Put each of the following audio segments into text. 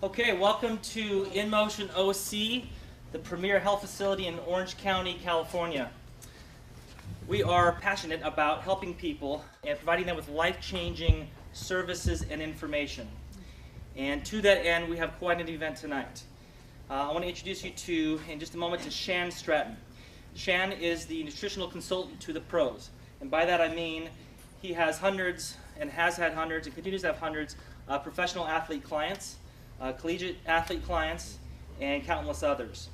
Okay, welcome to In Motion OC, the premier health facility in Orange County, California. We are passionate about helping people and providing them with life-changing services and information. And to that end, we have quite an event tonight. I want to introduce you to, in just a moment, to Shan Stratton. Shan is the nutritional consultant to the pros. And by that I mean he has hundreds, and has had hundreds, and continues to have hundreds of professional athlete clients, collegiate athlete clients, and countless others.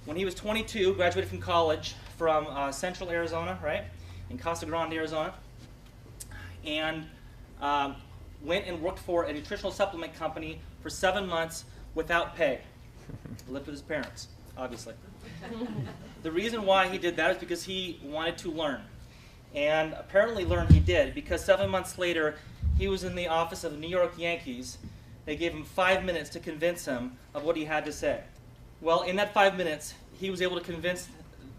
When he was 22, graduated from college from Central Arizona, right, in Casa Grande, Arizona, and went and worked for a nutritional supplement company for 7 months without pay. Lived with his parents, obviously. The reason why he did that is because he wanted to learn. And apparently learn he did, because 7 months later, he was in the office of the New York Yankees. They gave him 5 minutes to convince him of what he had to say. Well, in that 5 minutes, he was able to convince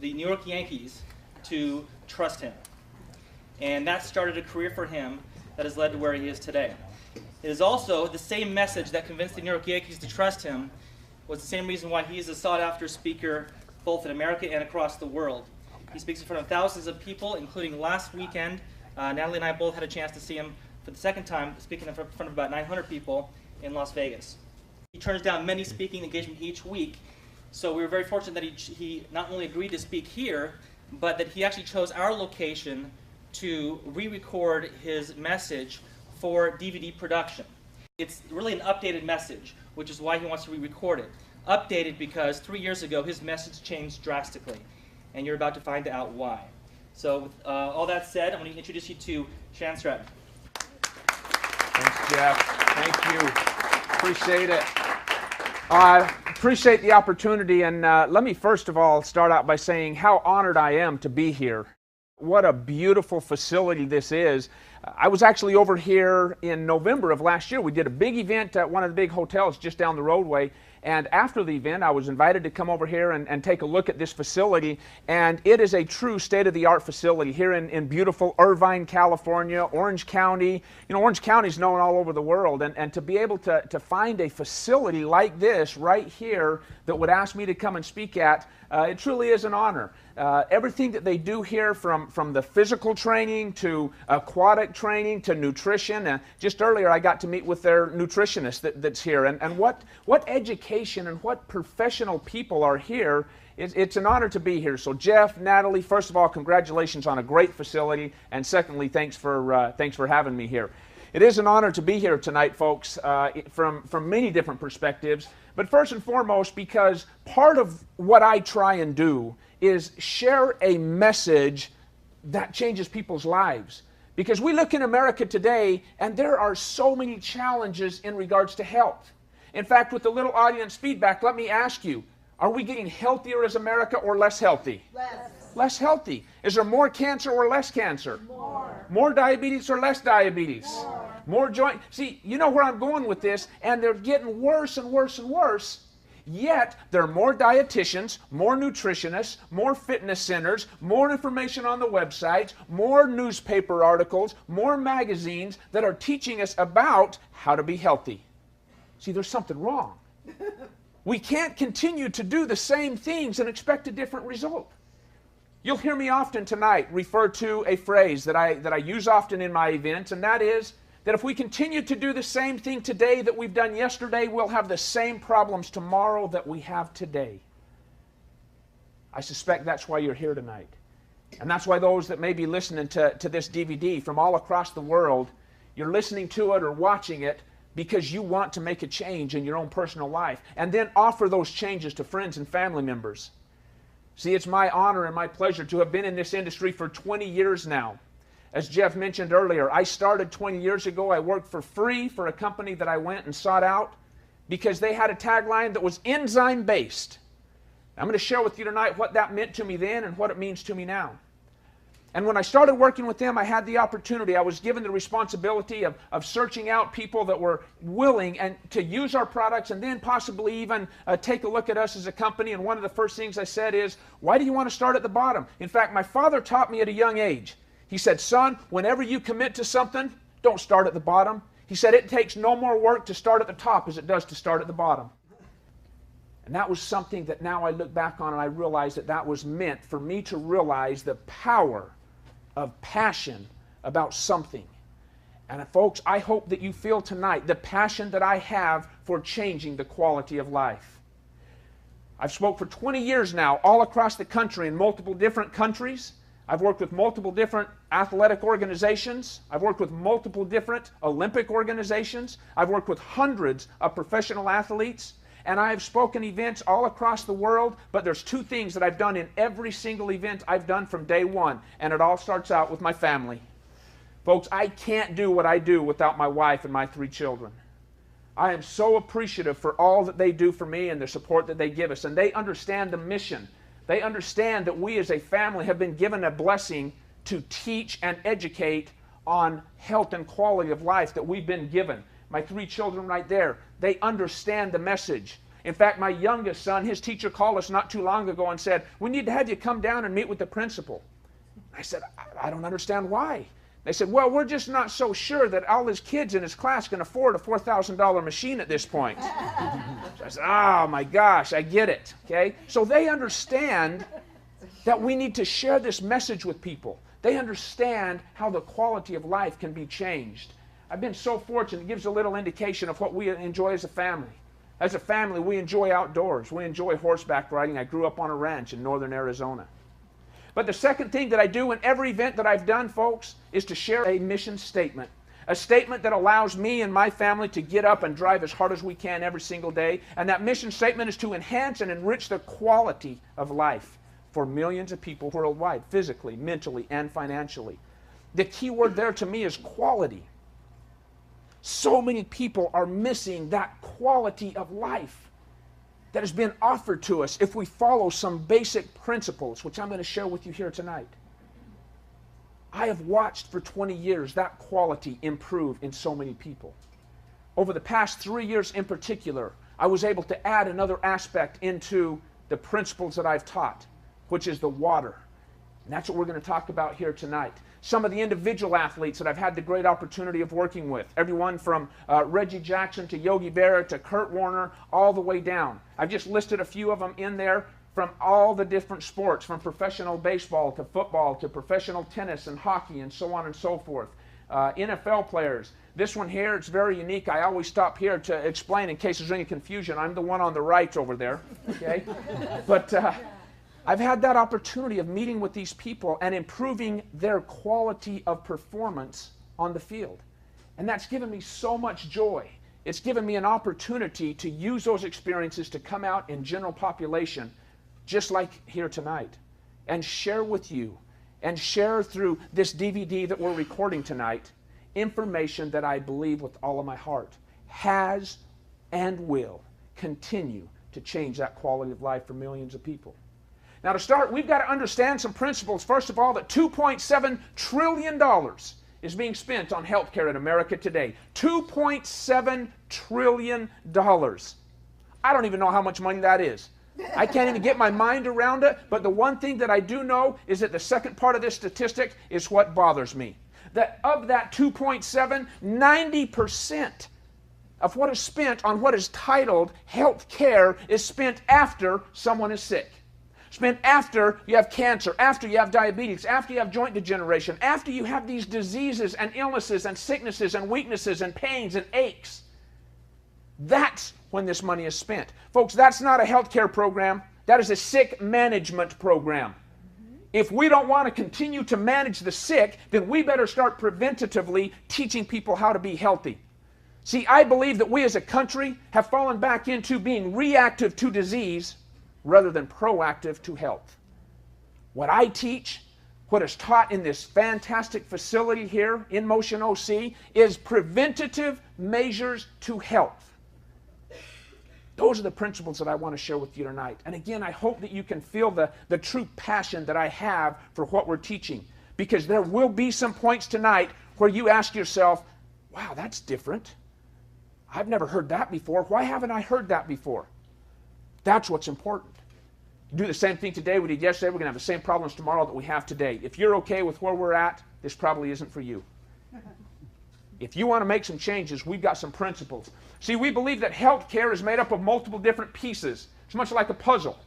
the New York Yankees to trust him. And that started a career for him that has led to where he is today. It is also the same message that convinced the New York Yankees to trust him was the same reason why he is a sought-after speaker both in America and across the world. He speaks in front of thousands of people, including last weekend. Natalie and I both had a chance to see him for the second time, speaking in front of about 900 people in Las Vegas. He turns down many speaking engagements each week, so we were very fortunate that he not only agreed to speak here, but that he actually chose our location to re-record his message for DVD production. It's really an updated message, which is why he wants to re-record it. Updated because 3 years ago his message changed drastically, and you're about to find out why. So with all that said, I'm going to introduce you to Shan Stratton. Thanks, Jeff. Thank you. Appreciate it. I appreciate the opportunity, and let me first of all start out by saying how honored I am to be here. What a beautiful facility this is. I was actually over here in November of last year. We did a big event at one of the big hotels just down the roadway. And after the event, I was invited to come over here and take a look at this facility. And it is a true state-of-the-art facility here in beautiful Irvine, California, Orange County. You know, Orange County is known all over the world. And to be able to find a facility like this right here that would ask me to come and speak at, it truly is an honor. Everything that they do here, from the physical training to aquatic training to nutrition. Just earlier I got to meet with their nutritionist that's here. And what education and what professional people are here. It's an honor to be here. So Jeff, Natalie, first of all, congratulations on a great facility. And secondly, thanks for having me here. It is an honor to be here tonight, folks, from many different perspectives. But first and foremost, because part of what I try and do is share a message that changes people's lives. Because we look in America today, and there are so many challenges in regards to health. In fact, with the little audience feedback, let me ask you, are we getting healthier as America or less healthy? Less. Less healthy. Is there more cancer or less cancer? More. More diabetes or less diabetes? More. More joint. See, you know where I'm going with this, and they're getting worse and worse and worse. Yet, there are more dietitians, more nutritionists, more fitness centers, more information on the websites, more newspaper articles, more magazines that are teaching us about how to be healthy. See, there's something wrong. We can't continue to do the same things and expect a different result. You'll hear me often tonight refer to a phrase that I use often in my events, and that is that if we continue to do the same thing today that we've done yesterday, we'll have the same problems tomorrow that we have today. I suspect that's why you're here tonight. And that's why those that may be listening to this DVD from all across the world, you're listening to it or watching it because you want to make a change in your own personal life and then offer those changes to friends and family members. See, it's my honor and my pleasure to have been in this industry for 20 years now. As Jeff mentioned earlier, I started 20 years ago. I worked for free for a company that I went and sought out because they had a tagline that was enzyme-based. I'm going to share with you tonight what that meant to me then and what it means to me now. And when I started working with them, I had the opportunity, I was given the responsibility of searching out people that were willing and to use our products and then possibly even take a look at us as a company. And one of the first things I said is, why do you want to start at the bottom? In fact, my father taught me at a young age. He said, son, whenever you commit to something, don't start at the bottom. He said it takes no more work to start at the top as it does to start at the bottom. And that was something that now I look back on and I realize that that was meant for me to realize the power of passion about something. And folks, I hope that you feel tonight the passion that I have for changing the quality of life. I've spoke for 20 years now all across the country in multiple different countries. I've worked with multiple different athletic organizations. I've worked with multiple different Olympic organizations. I've worked with hundreds of professional athletes. And I have spoken events all across the world, but there's two things that I've done in every single event I've done from day one, and it all starts out with my family. Folks, I can't do what I do without my wife and my 3 children. I am so appreciative for all that they do for me and the support that they give us, and they understand the mission. They understand that we as a family have been given a blessing to teach and educate on health and quality of life that we've been given. My 3 children right there, they understand the message. In fact, my youngest son, his teacher called us not too long ago and said, "We need to have you come down and meet with the principal." I said, I don't understand why. They said, "Well, we're just not so sure that all his kids in his class can afford a $4,000 machine at this point." So I said, "Oh my gosh, I get it." Okay? So they understand that we need to share this message with people. They understand how the quality of life can be changed. I've been so fortunate. It gives a little indication of what we enjoy as a family. As a family, we enjoy outdoors. We enjoy horseback riding. I grew up on a ranch in northern Arizona. But the second thing that I do in every event that I've done, folks, is to share a mission statement. A statement that allows me and my family to get up and drive as hard as we can every single day. And that mission statement is to enhance and enrich the quality of life for millions of people worldwide, physically, mentally, and financially. The key word there to me is quality. So many people are missing that quality of life that has been offered to us if we follow some basic principles, which I'm going to share with you here tonight. I have watched for 20 years that quality improve in so many people. Over the past 3 years in particular, I was able to add another aspect into the principles that I've taught, which is the water. And that's what we're going to talk about here tonight. Some of the individual athletes that I've had the great opportunity of working with, everyone from Reggie Jackson to Yogi Berra to Kurt Warner, all the way down. I've just listed a few of them in there from all the different sports, from professional baseball to football to professional tennis and hockey and so on and so forth. NFL players. This one here, it's very unique. I always stop here to explain in case there's any confusion. I'm the one on the right over there, okay? But I've had that opportunity of meeting with these people and improving their quality of performance on the field. And that's given me so much joy. It's given me an opportunity to use those experiences to come out in general population, just like here tonight, and share with you, and share through this DVD that we're recording tonight, information that I believe with all of my heart has and will continue to change that quality of life for millions of people. Now to start, we've got to understand some principles. First of all, that $2.7 trillion is being spent on healthcare in America today. $2.7 trillion. I don't even know how much money that is. I can't even get my mind around it, but the one thing that I do know is that the second part of this statistic is what bothers me. That of that 2.7, 90% of what is spent on what is titled health care is spent after someone is sick. Spent after you have cancer, after you have diabetes, after you have joint degeneration, after you have these diseases and illnesses and sicknesses and weaknesses and pains and aches. That's when this money is spent. Folks, that's not a healthcare program. That is a sick management program. If we don't want to continue to manage the sick, then we better start preventatively teaching people how to be healthy. See, I believe that we as a country have fallen back into being reactive to disease rather than proactive to health. What I teach, what is taught in this fantastic facility here in Motion OC, is preventative measures to health. Those are the principles that I want to share with you tonight. And again, I hope that you can feel the true passion that I have for what we're teaching. Because there will be some points tonight where you ask yourself, wow, that's different. I've never heard that before. Why haven't I heard that before? That's what's important. Do the same thing today we did yesterday. We're going to have the same problems tomorrow that we have today. If you're okay with where we're at, this probably isn't for you. If you want to make some changes, we've got some principles. See, we believe that healthcare is made up of multiple different pieces. It's much like a puzzle.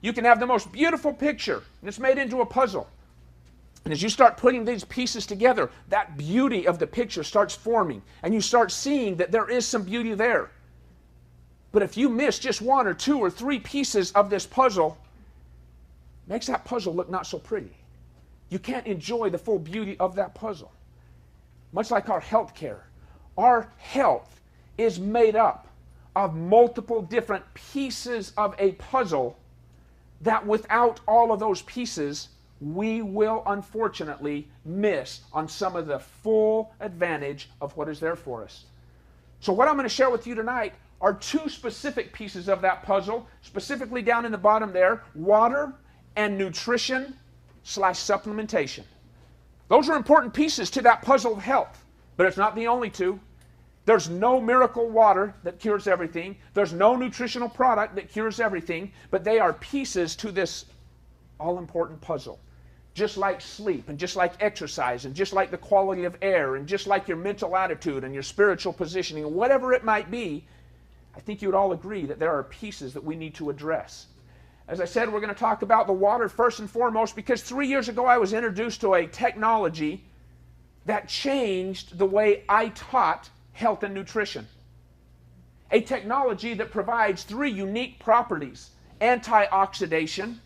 You can have the most beautiful picture, and it's made into a puzzle. And as you start putting these pieces together, that beauty of the picture starts forming, and you start seeing that there is some beauty there. But if you miss just one or two or three pieces of this puzzle, it makes that puzzle look not so pretty. You can't enjoy the full beauty of that puzzle. Much like our health care, our health is made up of multiple different pieces of a puzzle that without all of those pieces, we will unfortunately miss on some of the full advantage of what is there for us. So what I'm going to share with you tonight are two specific pieces of that puzzle, specifically down in the bottom there, water and nutrition/supplementation. Those are important pieces to that puzzle of health, but it's not the only two. There's no miracle water that cures everything. There's no nutritional product that cures everything, but they are pieces to this all-important puzzle. Just like sleep, and just like exercise, and just like the quality of air, and just like your mental attitude and your spiritual positioning, and whatever it might be, I think you would all agree that there are pieces that we need to address. As I said, we're going to talk about the water first and foremost because 3 years ago I was introduced to a technology that changed the way I taught health and nutrition. A technology that provides three unique properties: antioxidation,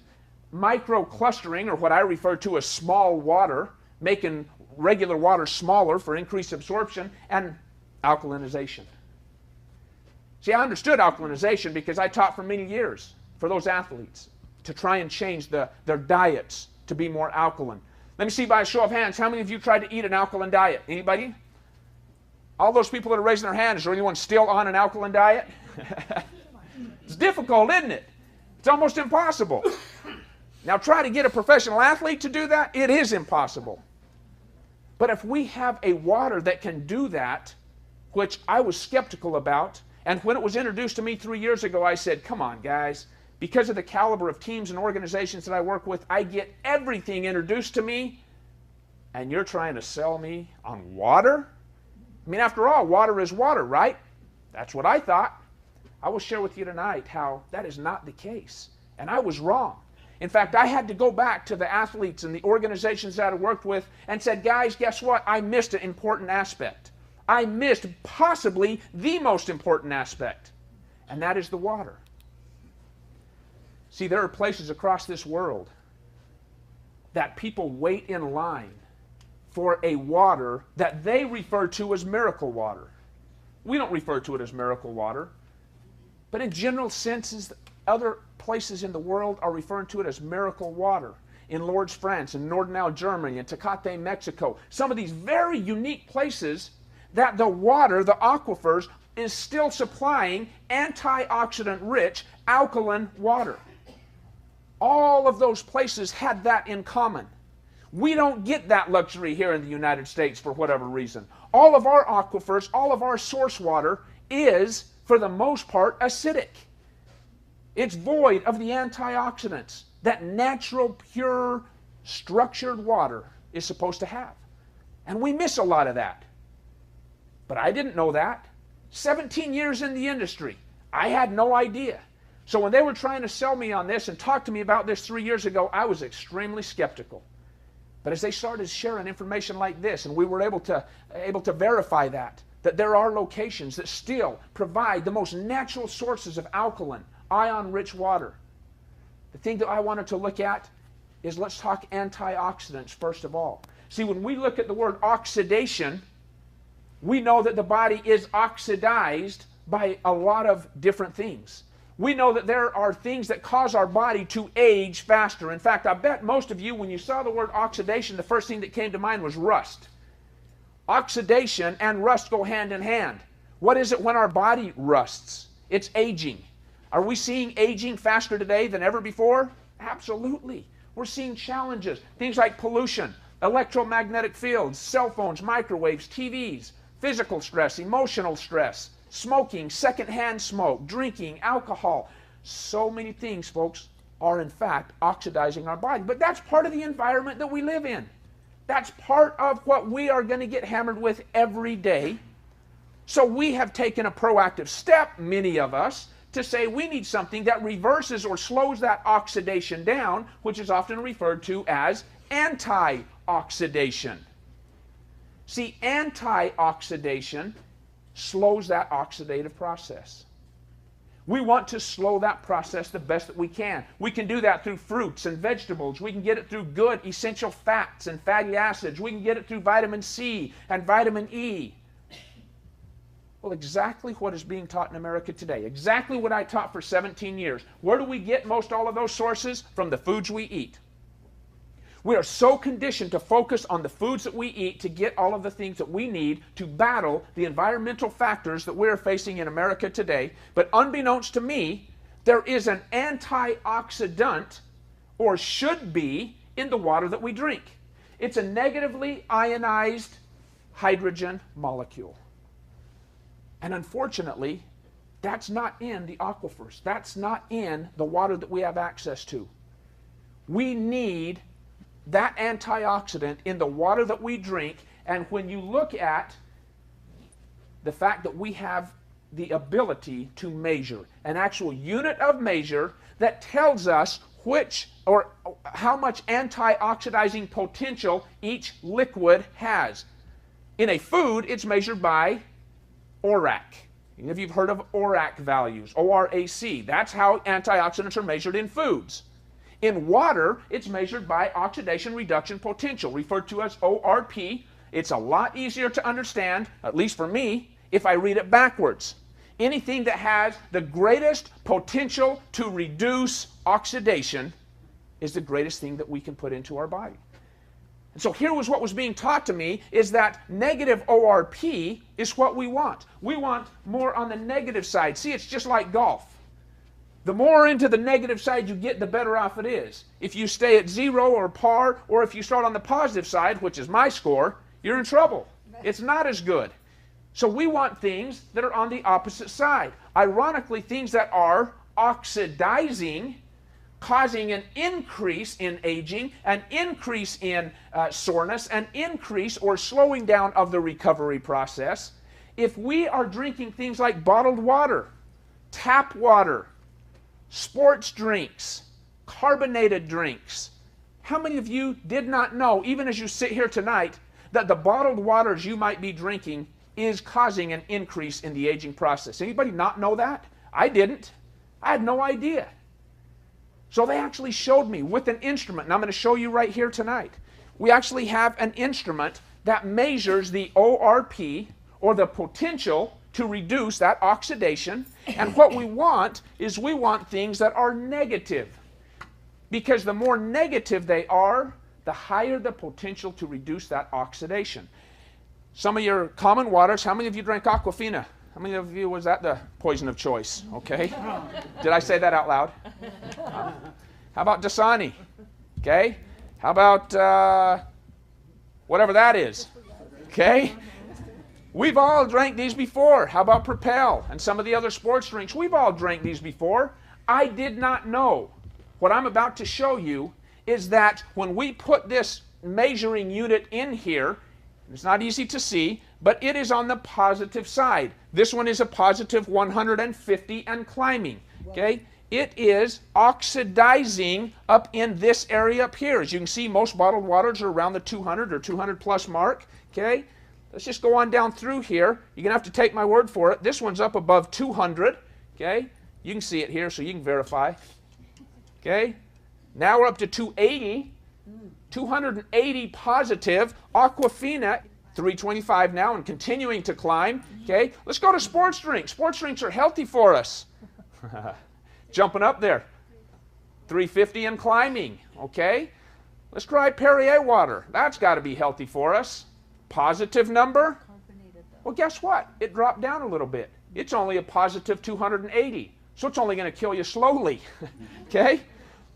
microclustering, or what I refer to as small water, making regular water smaller for increased absorption, and alkalinization. See, I understood alkalinization because I taught for many years for those athletes to try and change their diets to be more alkaline. Let me see by a show of hands, how many of you tried to eat an alkaline diet? Anybody? All those people that are raising their hand, is there anyone still on an alkaline diet? It's difficult, isn't it? It's almost impossible. Now try to get a professional athlete to do that, it is impossible. But if we have a water that can do that, which I was skeptical about, and when it was introduced to me 3 years ago, I said, come on guys, because of the caliber of teams and organizations that I work with, I get everything introduced to me, and you're trying to sell me on water? I mean, after all, water is water, right? That's what I thought. I will share with you tonight how that is not the case, and I was wrong. In fact, I had to go back to the athletes and the organizations that I worked with and said, guys, guess what? I missed an important aspect. I missed possibly the most important aspect, and that is the water. See, there are places across this world that people wait in line for a water that they refer to as miracle water. We don't refer to it as miracle water, but in general senses, other places in the world are referring to it as miracle water. In Lourdes, France, in Nordenau, Germany, in Tecate, Mexico, some of these very unique places that the water, the aquifers, is still supplying antioxidant-rich, alkaline water. All of those places had that in common. We don't get that luxury here in the United States for whatever reason. All of our aquifers, all of our source water is, for the most part, acidic. It's void of the antioxidants that natural, pure, structured water is supposed to have. And we miss a lot of that. But I didn't know that. 17 years in the industry, I had no idea. So when they were trying to sell me on this and talk to me about this 3 years ago, I was extremely skeptical. But as they started sharing information like this, and we were able to verify that there are locations that still provide the most natural sources of alkaline, ion-rich water. The thing that I wanted to look at is, let's talk antioxidants first of all. See, when we look at the word oxidation, we know that the body is oxidized by a lot of different things. We know that there are things that cause our body to age faster. In fact, I bet most of you, when you saw the word oxidation, the first thing that came to mind was rust. Oxidation and rust go hand in hand. What is it when our body rusts? It's aging. Are we seeing aging faster today than ever before? Absolutely. We're seeing challenges. Things like pollution, electromagnetic fields, cell phones, microwaves, TVs, physical stress, emotional stress, smoking, secondhand smoke, drinking, alcohol. So many things, folks, are in fact oxidizing our body. But that's part of the environment that we live in. That's part of what we are going to get hammered with every day. So we have taken a proactive step, many of us, to say we need something that reverses or slows that oxidation down, which is often referred to as antioxidation. See, antioxidation slows that oxidative process. We want to slow that process the best that we can. We can do that through fruits and vegetables. We can get it through good essential fats and fatty acids. We can get it through vitamin C and vitamin E. Well, exactly what is being taught in America today. Exactly what I taught for 17 years. Where do we get most all of those sources? From the foods we eat. We are so conditioned to focus on the foods that we eat to get all of the things that we need to battle the environmental factors that we're facing in America today. But unbeknownst to me, there is an antioxidant, or should be, in the water that we drink. It's a negatively ionized hydrogen molecule. And unfortunately, that's not in the aquifers. That's not in the water that we have access to. We need that antioxidant in the water that we drink. And when you look at the fact that we have the ability to measure, an actual unit of measure that tells us which or how much antioxidizing potential each liquid has. In a food, it's measured by ORAC. If you've heard of ORAC values, ORAC, that's how antioxidants are measured in foods. In water, it's measured by oxidation reduction potential, referred to as ORP. It's a lot easier to understand, at least for me, if I read it backwards. Anything that has the greatest potential to reduce oxidation is the greatest thing that we can put into our body. And so here was what was being taught to me, is that negative ORP is what we want. We want more on the negative side. See, it's just like golf. The more into the negative side you get, the better off it is. If you stay at 0 or par, or if you start on the positive side, which is my score, you're in trouble. It's not as good. So we want things that are on the opposite side. Ironically, things that are oxidizing, causing an increase in aging, an increase in soreness, an increase or slowing down of the recovery process. If we are drinking things like bottled water, tap water, sports drinks, carbonated drinks, how many of you did not know, even as you sit here tonight, that the bottled waters you might be drinking is causing an increase in the aging process? Anybody not know that? I didn't. I had no idea. So they actually showed me with an instrument, and I'm going to show you right here tonight. We actually have an instrument that measures the ORP, or the potential to reduce that oxidation. And what we want is we want things that are negative. Because the more negative they are, the higher the potential to reduce that oxidation. Some of your common waters, how many of you drank Aquafina? How many of you was that the poison of choice? Okay. Did I say that out loud? How about Dasani? Okay. How about whatever that is? Okay. We've all drank these before. How about Propel and some of the other sports drinks? We've all drank these before. I did not know. What I'm about to show you is that when we put this measuring unit in here, it's not easy to see, but it is on the positive side. This one is a positive 150 and climbing. Okay? It is oxidizing up in this area up here. As you can see, most bottled waters are around the 200 or 200 plus mark. Okay? Let's just go on down through here. You're going to have to take my word for it. This one's up above 200. Okay? You can see it here, so you can verify. Okay? Now we're up to 280. 280 positive. Aquafina, 325 now and continuing to climb. Okay? Let's go to sports drinks. Sports drinks are healthy for us. Jumping up there. 350 and climbing. Okay? Let's try Perrier water. That's got to be healthy for us. Positive number? Well, guess what? It dropped down a little bit. It's only a positive 280. So it's only going to kill you slowly. Okay?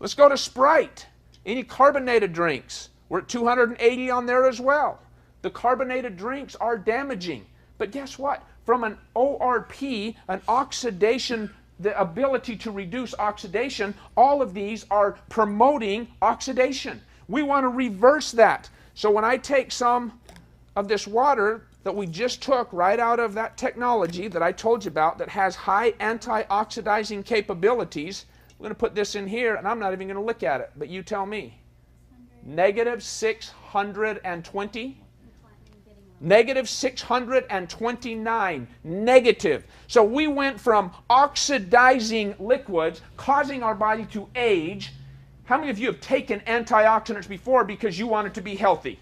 Let's go to Sprite. Any carbonated drinks? We're at 280 on there as well. The carbonated drinks are damaging. But guess what? From an ORP, an oxidation, the ability to reduce oxidation, all of these are promoting oxidation. We want to reverse that. So when I take some of this water that we just took right out of that technology that I told you about that has high antioxidizing capabilities, I'm going to put this in here, and I'm not even going to look at it, but you tell me. Negative 620. Negative 629. Negative. So we went from oxidizing liquids, causing our body to age. How many of you have taken antioxidants before because you wanted to be healthy?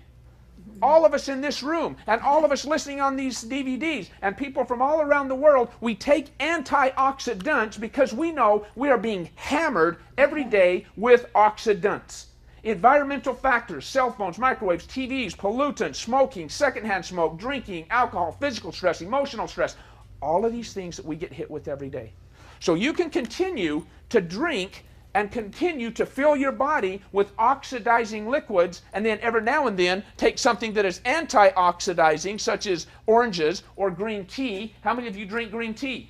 All of us in this room, and all of us listening on these DVDs, and people from all around the world, we take antioxidants because we know we are being hammered every day with oxidants. Environmental factors, cell phones, microwaves, TVs, pollutants, smoking, secondhand smoke, drinking, alcohol, physical stress, emotional stress, all of these things that we get hit with every day. So you can continue to drink and continue to fill your body with oxidizing liquids, and then every now and then take something that is antioxidizing, such as oranges or green tea. How many of you drink green tea?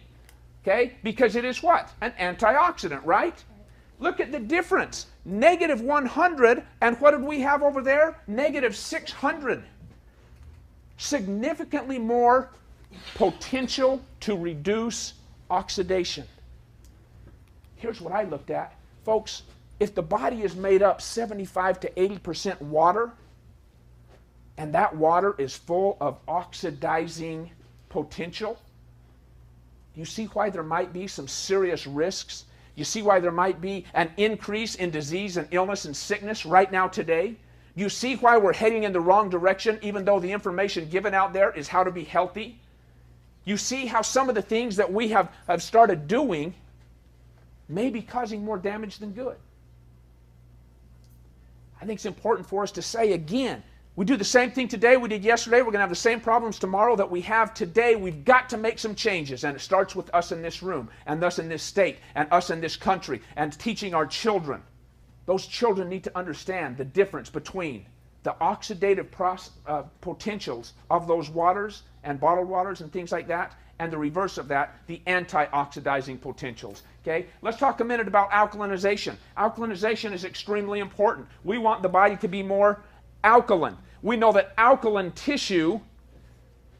Okay, because it is what? An antioxidant, right? Look at the difference. Negative 100, and what did we have over there? Negative 600. Significantly more potential to reduce oxidation. Here's what I looked at. Folks, if the body is made up 75 to 80% water, and that water is full of oxidizing potential, you see why there might be some serious risks? You see why there might be an increase in disease and illness and sickness right now today? You see why we're heading in the wrong direction, even though the information given out there is how to be healthy? You see how some of the things that we have started doing may be causing more damage than good. I think it's important for us to say again, we do the same thing today we did yesterday. We're going to have the same problems tomorrow that we have today. We've got to make some changes, and it starts with us in this room, and us in this state, and us in this country, and teaching our children. Those children need to understand the difference between the oxidative potentials of those waters and bottled waters and things like that, and the reverse of that, the antioxidizing potentials. Okay? Let's talk a minute about alkalinization. Alkalinization is extremely important. We want the body to be more alkaline. We know that alkaline tissue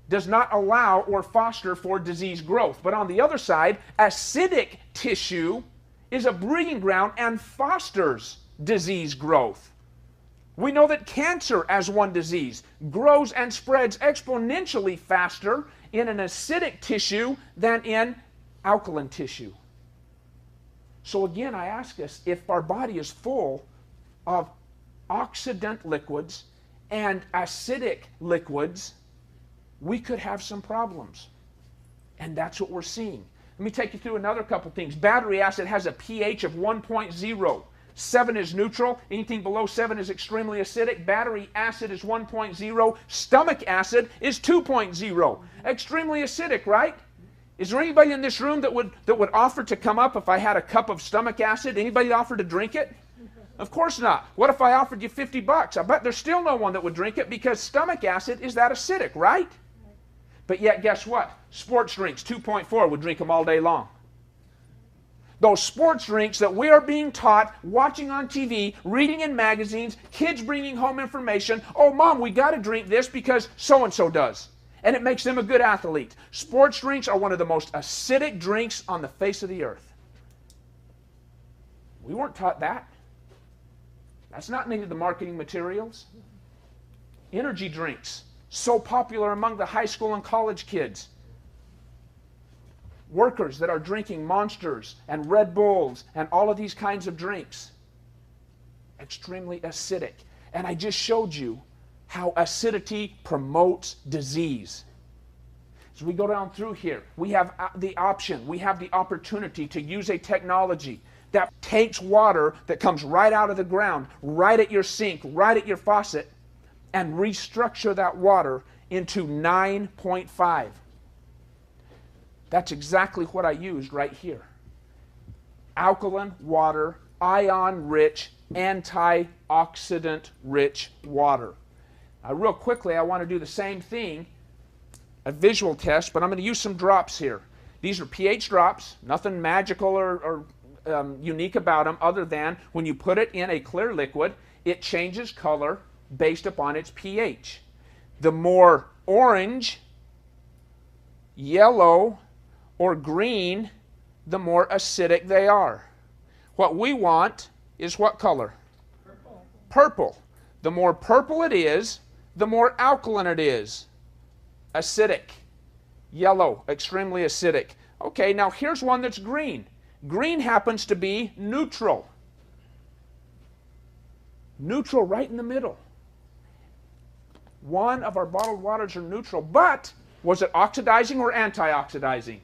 does not allow or foster for disease growth. But on the other side, acidic tissue is a breeding ground and fosters disease growth. We know that cancer, as one disease, grows and spreads exponentially faster in an acidic tissue than in alkaline tissue. So again, I ask us, if our body is full of oxidant liquids and acidic liquids, we could have some problems. And that's what we're seeing. Let me take you through another couple things. Battery acid has a pH of 1.0. 7 is neutral. Anything below 7 is extremely acidic. Battery acid is 1.0. Stomach acid is 2.0. Extremely acidic, right? Is there anybody in this room that would offer to come up if I had a cup of stomach acid? Anybody offer to drink it? Of course not. What if I offered you $50? I bet there's still no one that would drink it because stomach acid is that acidic, right? But yet, guess what? Sports drinks, 2.4, would drink them all day long. Those sports drinks that we are being taught, watching on TV, reading in magazines, kids bringing home information, oh, Mom, we got to drink this because so-and-so does. And it makes them a good athlete. Sports drinks are one of the most acidic drinks on the face of the earth. We weren't taught that. That's not any of the marketing materials. Energy drinks, so popular among the high school and college kids. Workers that are drinking Monsters and Red Bulls and all of these kinds of drinks. Extremely acidic. And I just showed you how acidity promotes disease. As we go down through here, we have the option, we have the opportunity to use a technology that takes water that comes right out of the ground, right at your sink, right at your faucet, and restructure that water into 9.5. That's exactly what I used right here. Alkaline water, ion-rich, antioxidant-rich water. Now, real quickly, I want to do the same thing, a visual test, but I'm going to use some drops here. These are pH drops, nothing magical or unique about them other than when you put it in a clear liquid, it changes color based upon its pH. The more orange, yellow, or green, the more acidic they are. What we want is what color? Purple. Purple. The more purple it is, the more alkaline it is. Acidic. Yellow, extremely acidic. Okay, now here's one that's green. Green happens to be neutral. Neutral right in the middle. One of our bottled waters are neutral, but was it oxidizing or antioxidizing?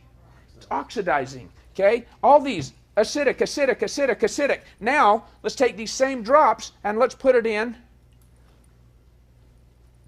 It's oxidizing. Okay? All these acidic, acidic, acidic, acidic. Now, let's take these same drops and let's put it in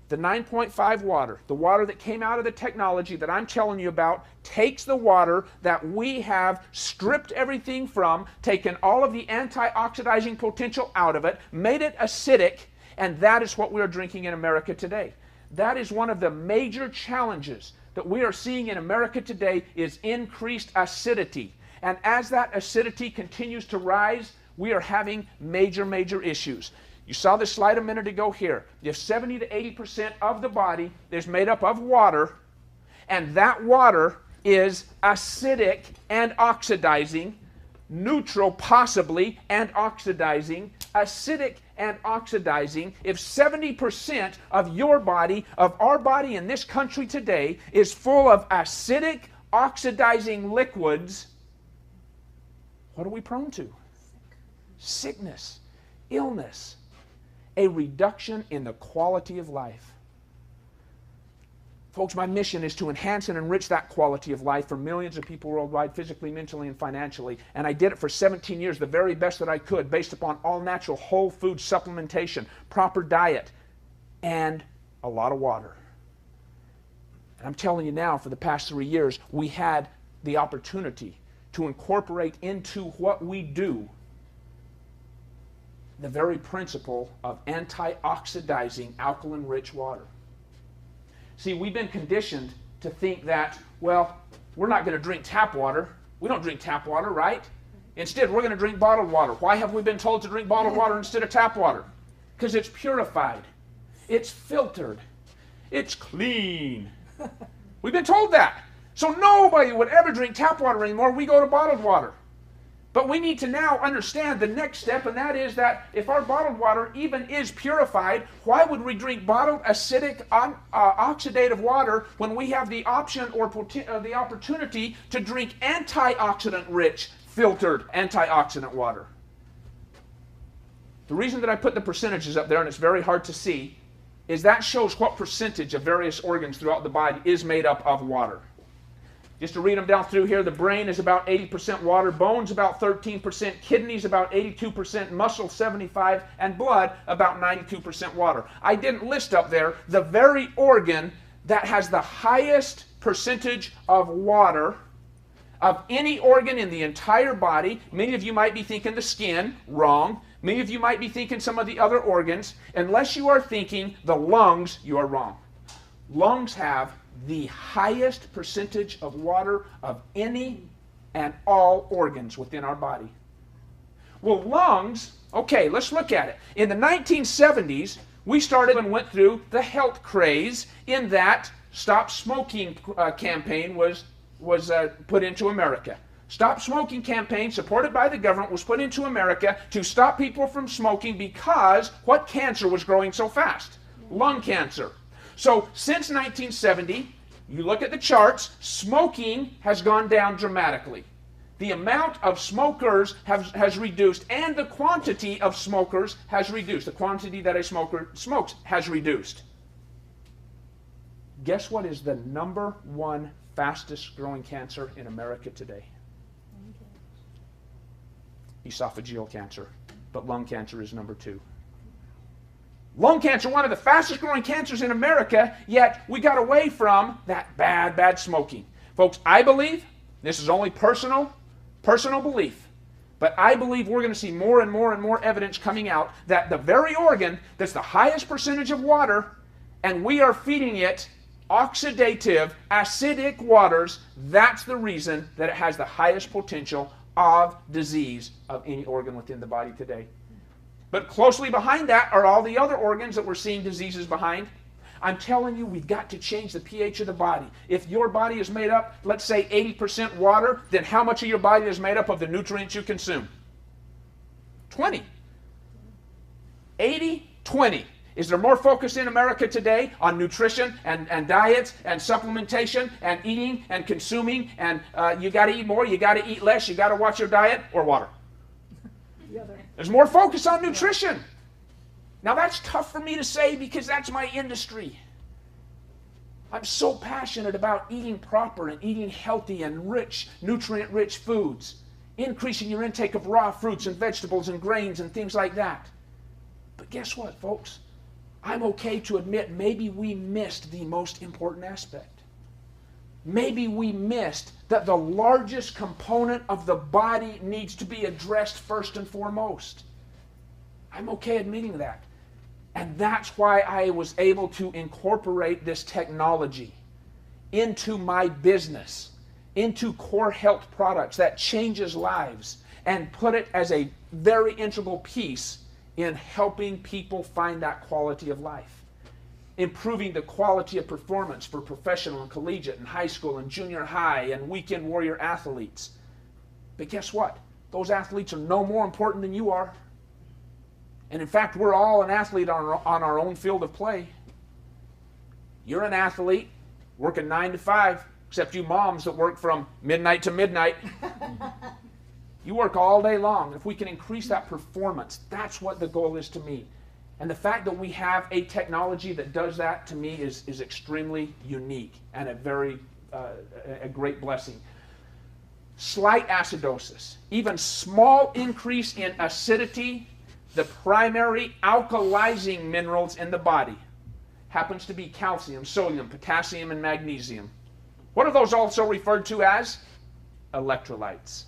the 9.5 water. The water that came out of the technology that I'm telling you about takes the water that we have stripped everything from, taken all of the antioxidizing potential out of it, made it acidic, and that is what we are drinking in America today. That is one of the major challenges that we are seeing in America today is increased acidity. And as that acidity continues to rise, we are having major, major issues. You saw this slide a minute ago here. If 70 to 80% of the body is made up of water, and that water is acidic and oxidizing, neutral possibly and oxidizing, acidic and oxidizing, if 70% of your body, of our body in this country today, is full of acidic, oxidizing liquids, what are we prone to? Sickness, illness, a reduction in the quality of life. Folks, my mission is to enhance and enrich that quality of life for millions of people worldwide, physically, mentally, and financially. And I did it for 17 years, the very best that I could, based upon all-natural, whole food supplementation, proper diet, and a lot of water. And I'm telling you now, for the past 3 years, we had the opportunity to incorporate into what we do the very principle of antioxidizing alkaline-rich water. See, we've been conditioned to think that, well, we're not going to drink tap water. We don't drink tap water, right? Instead, we're going to drink bottled water. Why have we been told to drink bottled water instead of tap water? Because it's purified. It's filtered. It's clean. We've been told that. So nobody would ever drink tap water anymore. We go to bottled water. But we need to now understand the next step, and that is that if our bottled water even is purified, why would we drink bottled acidic oxidative water when we have the option or the opportunity to drink antioxidant-rich, filtered antioxidant water? The reason that I put the percentages up there, and it's very hard to see, is that shows what percentage of various organs throughout the body is made up of water. Just to read them down through here, the brain is about 80% water, bones about 13%, kidneys about 82%, muscle 75%, and blood about 92% water. I didn't list up there the very organ that has the highest percentage of water of any organ in the entire body. Many of you might be thinking the skin, wrong. Many of you might be thinking some of the other organs. Unless you are thinking the lungs, you are wrong. Lungs have the highest percentage of water of any and all organs within our body. Well, lungs, okay, let's look at it. In the 1970s, we started and went through the health craze in that Stop Smoking campaign was put into America. Stop Smoking campaign, supported by the government, was put into America to stop people from smoking because what cancer was growing so fast? Lung cancer. So since 1970, you look at the charts, smoking has gone down dramatically. The amount of smokers has reduced, and the quantity of smokers has reduced. The quantity that a smoker smokes has reduced. Guess what is the #1 fastest growing cancer in America today? Esophageal cancer, but lung cancer is #2. Lung cancer, one of the fastest growing cancers in America, yet we got away from that bad smoking. Folks, I believe, this is only personal belief, but I believe we're going to see more and more and more evidence coming out that the very organ that's the highest percentage of water, and we are feeding it oxidative, acidic waters, that's the reason that it has the highest potential of disease of any organ within the body today. But closely behind that are all the other organs that we're seeing diseases behind. I'm telling you, we've got to change the pH of the body. If your body is made up, let's say 80% water, then how much of your body is made up of the nutrients you consume? 20. 80, 20. Is there more focus in America today on nutrition and diets and supplementation and eating and consuming and you got to eat more, you got to eat less, you got to watch your diet, or water? There's more focus on nutrition. Now that's tough for me to say because that's my industry. I'm so passionate about eating proper and eating healthy and rich, nutrient-rich foods, increasing your intake of raw fruits and vegetables and grains and things like that. But guess what, folks? I'm okay to admit maybe we missed the most important aspect. Maybe we missed that the largest component of the body needs to be addressed first and foremost. I'm okay admitting that. And that's why I was able to incorporate this technology into my business, into core health products that changes lives, and put it as a very integral piece in helping people find that quality of life, improving the quality of performance for professional and collegiate and high school and junior high and weekend warrior athletes. But guess what? Those athletes are no more important than you are. And in fact, we're all an athlete on our own field of play. You're an athlete working 9 to 5, except you moms that work from midnight to midnight. You work all day long. If we can increase that performance, that's what the goal is to me. And the fact that we have a technology that does that, to me, is extremely unique and a great blessing. Slight acidosis, even small increase in acidity, the primary alkalizing minerals in the body, happens to be calcium, sodium, potassium, and magnesium. What are those also referred to as? Electrolytes.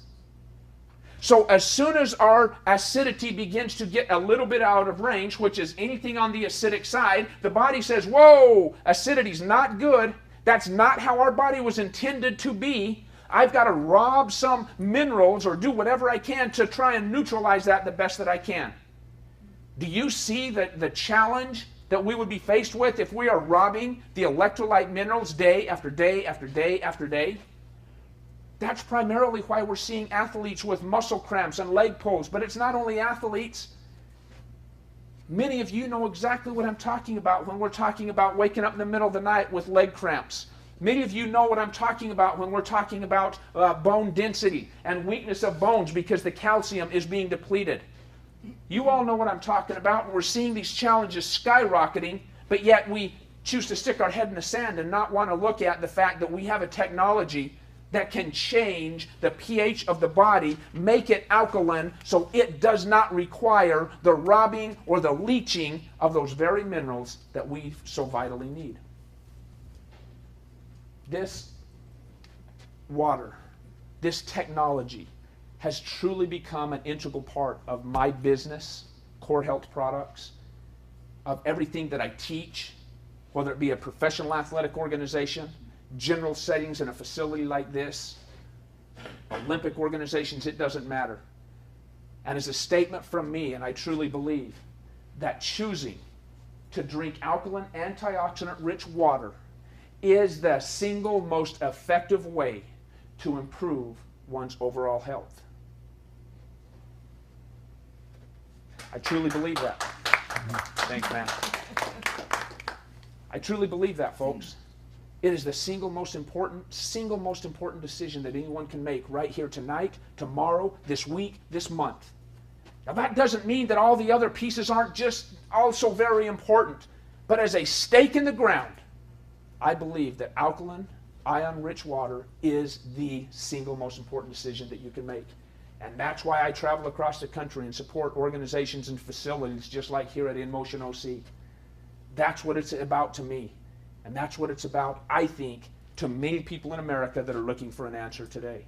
So as soon as our acidity begins to get a little bit out of range, which is anything on the acidic side, the body says, whoa, acidity's not good. That's not how our body was intended to be. I've got to rob some minerals or do whatever I can to try and neutralize that the best that I can. Do you see the challenge that we would be faced with if we are robbing the electrolyte minerals day after day after day after day? That's primarily why we're seeing athletes with muscle cramps and leg pulls. But it's not only athletes. Many of you know exactly what I'm talking about when we're talking about waking up in the middle of the night with leg cramps. Many of you know what I'm talking about when we're talking about bone density and weakness of bones because the calcium is being depleted. You all know what I'm talking about. We're seeing these challenges skyrocketing, but yet we choose to stick our head in the sand and not want to look at the fact that we have a technology that can change the pH of the body, make it alkaline so it does not require the robbing or the leaching of those very minerals that we so vitally need. This water, this technology has truly become an integral part of my business, Core Health Products, of everything that I teach, whether it be a professional athletic organization, general settings in a facility like this, Olympic organizations, it doesn't matter. And as a statement from me, and I truly believe that choosing to drink alkaline, antioxidant-rich water is the single most effective way to improve one's overall health. I truly believe that. Thanks, man. I truly believe that, folks. It is the single most important decision that anyone can make right here tonight, tomorrow, this week, this month. Now that doesn't mean that all the other pieces aren't just also very important, but as a stake in the ground, I believe that alkaline, ion-rich water is the single most important decision that you can make. And that's why I travel across the country and support organizations and facilities just like here at InMotion OC. That's what it's about to me. And that's what it's about, I think, to many people in America that are looking for an answer today.